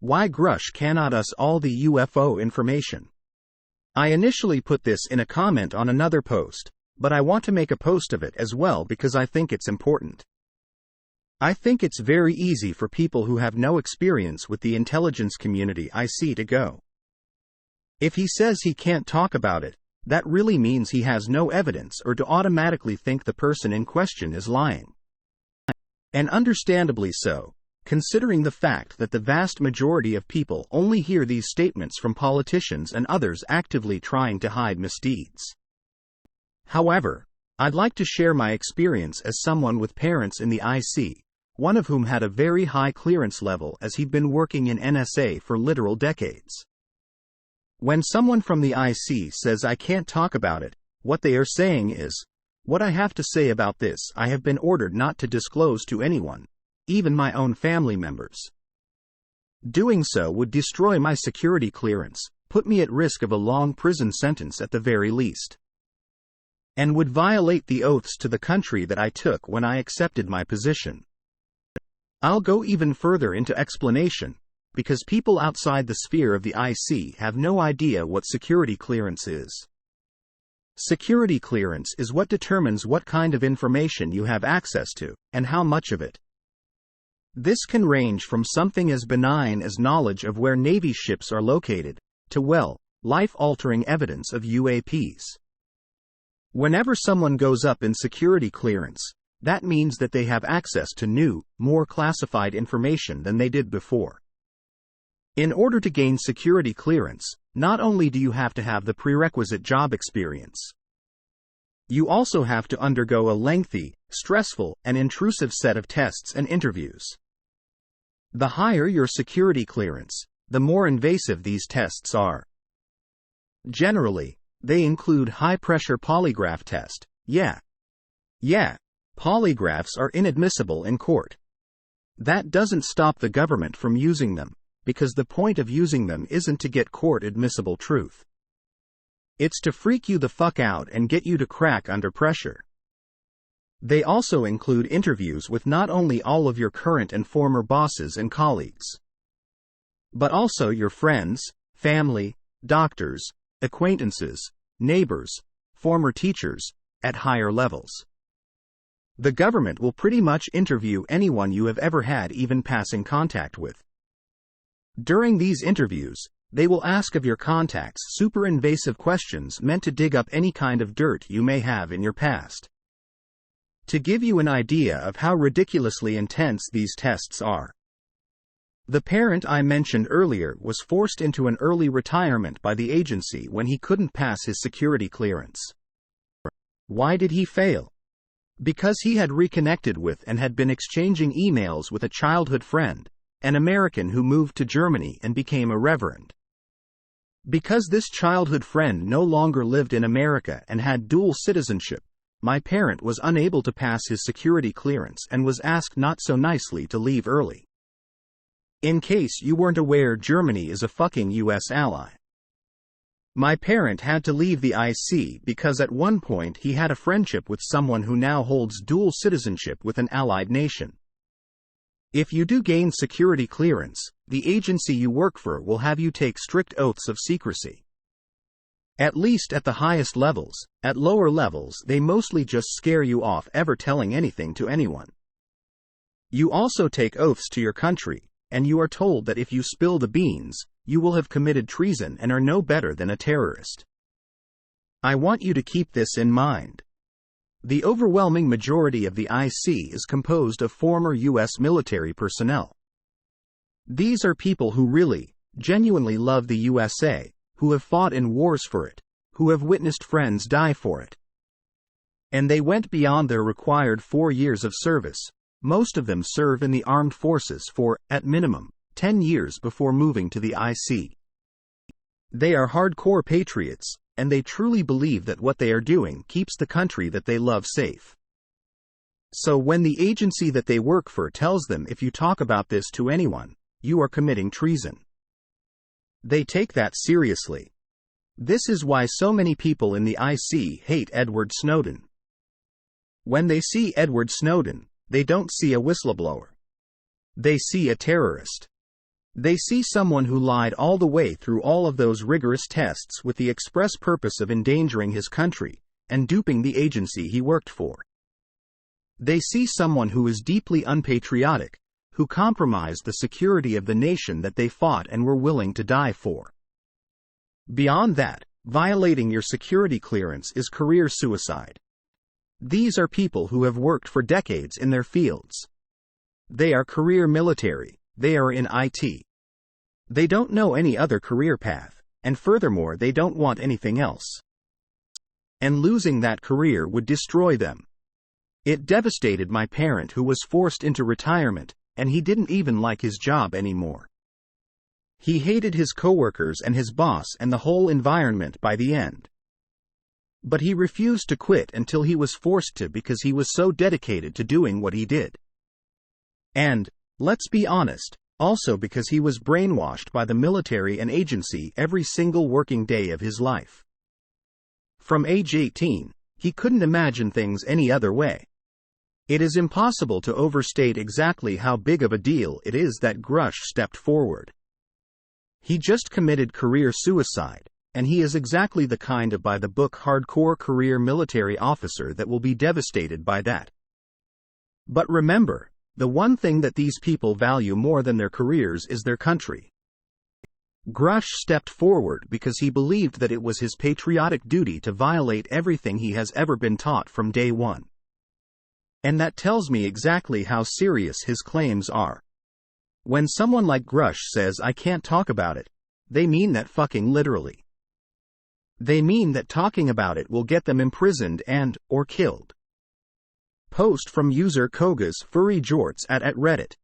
Why Grusch cannot us all the UFO information. I initially put this in a comment on another post, but I want to make a post of it as well because I think it's important. I think it's very easy for people who have no experience with the intelligence community I see to go. If he says he can't talk about it, that really means he has no evidence, or to automatically think the person in question is lying. And understandably so, considering the fact that the vast majority of people only hear these statements from politicians and others actively trying to hide misdeeds. However, I'd like to share my experience as someone with parents in the IC, one of whom had a very high clearance level as he'd been working in NSA for literal decades. When someone from the IC says I can't talk about it, what they are saying is, what I have to say about this I have been ordered not to disclose to anyone, even my own family members. Doing so would destroy my security clearance, put me at risk of a long prison sentence at the very least, and would violate the oaths to the country that I took when I accepted my position. I'll go even further into explanation, because people outside the sphere of the IC have no idea what security clearance is. Security clearance is what determines what kind of information you have access to, and how much of it. This can range from something as benign as knowledge of where Navy ships are located, to, life-altering evidence of UAPs. Whenever someone goes up in security clearance, that means that they have access to new, more classified information than they did before. In order to gain security clearance, not only do you have to have the prerequisite job experience, you also have to undergo a lengthy, stressful, and intrusive set of tests and interviews. The higher your security clearance, the more invasive these tests are. Generally, they include high-pressure polygraph test. Polygraphs are inadmissible in court. That doesn't stop the government from using them, because the point of using them isn't to get court-admissible truth. It's to freak you the fuck out and get you to crack under pressure. They also include interviews with not only all of your current and former bosses and colleagues, but also your friends, family, doctors, acquaintances, neighbors, former teachers, at higher levels. The government will pretty much interview anyone you have ever had even passing contact with. During these interviews, they will ask of your contacts super invasive questions meant to dig up any kind of dirt you may have in your past. To give you an idea of how ridiculously intense these tests are, the parent I mentioned earlier was forced into an early retirement by the agency when he couldn't pass his security clearance. Why did he fail? Because he had reconnected with and had been exchanging emails with a childhood friend, an American who moved to Germany and became a reverend. Because this childhood friend no longer lived in America and had dual citizenship, my parent was unable to pass his security clearance and was asked not so nicely to leave early. In case you weren't aware, Germany is a fucking US ally. My parent had to leave the IC because at one point he had a friendship with someone who now holds dual citizenship with an allied nation. If you do gain security clearance, the agency you work for will have you take strict oaths of secrecy. At least at the highest levels. At lower levels, they mostly just scare you off ever telling anything to anyone. You also take oaths to your country, and you are told that if you spill the beans, you will have committed treason and are no better than a terrorist. I want you to keep this in mind. The overwhelming majority of the IC is composed of former U.S. military personnel. These are people who really, genuinely love the USA, who have fought in wars for it, who have witnessed friends die for it. And they went beyond their required 4 years of service. Most of them serve in the armed forces for, at minimum, 10 years before moving to the IC. They are hardcore patriots, and they truly believe that what they are doing keeps the country that they love safe. So when the agency that they work for tells them if you talk about this to anyone, you are committing treason, they take that seriously. This is why so many people in the IC hate Edward Snowden. When they see Edward Snowden, they don't see a whistleblower. They see a terrorist. They see someone who lied all the way through all of those rigorous tests with the express purpose of endangering his country and duping the agency he worked for. They see someone who is deeply unpatriotic, who compromised the security of the nation that they fought and were willing to die for. Beyond that, violating your security clearance is career suicide. These are people who have worked for decades in their fields. They are career military, they are in IT. They don't know any other career path, and furthermore they don't want anything else. And losing that career would destroy them. It devastated my parent who was forced into retirement, and he didn't even like his job anymore. He hated his coworkers and his boss and the whole environment by the end. But he refused to quit until he was forced to because he was so dedicated to doing what he did. And, let's be honest, also because he was brainwashed by the military and agency every single working day of his life. From age 18, he couldn't imagine things any other way. It is impossible to overstate exactly how big of a deal it is that Grusch stepped forward. He just committed career suicide, and he is exactly the kind of by-the-book hardcore career military officer that will be devastated by that. But remember, the one thing that these people value more than their careers is their country. Grusch stepped forward because he believed that it was his patriotic duty to violate everything he has ever been taught from day one. And that tells me exactly how serious his claims are. When someone like Grusch says I can't talk about it, they mean that fucking literally. They mean that talking about it will get them imprisoned or killed. Post from user Kogas Furry Jorts at Reddit.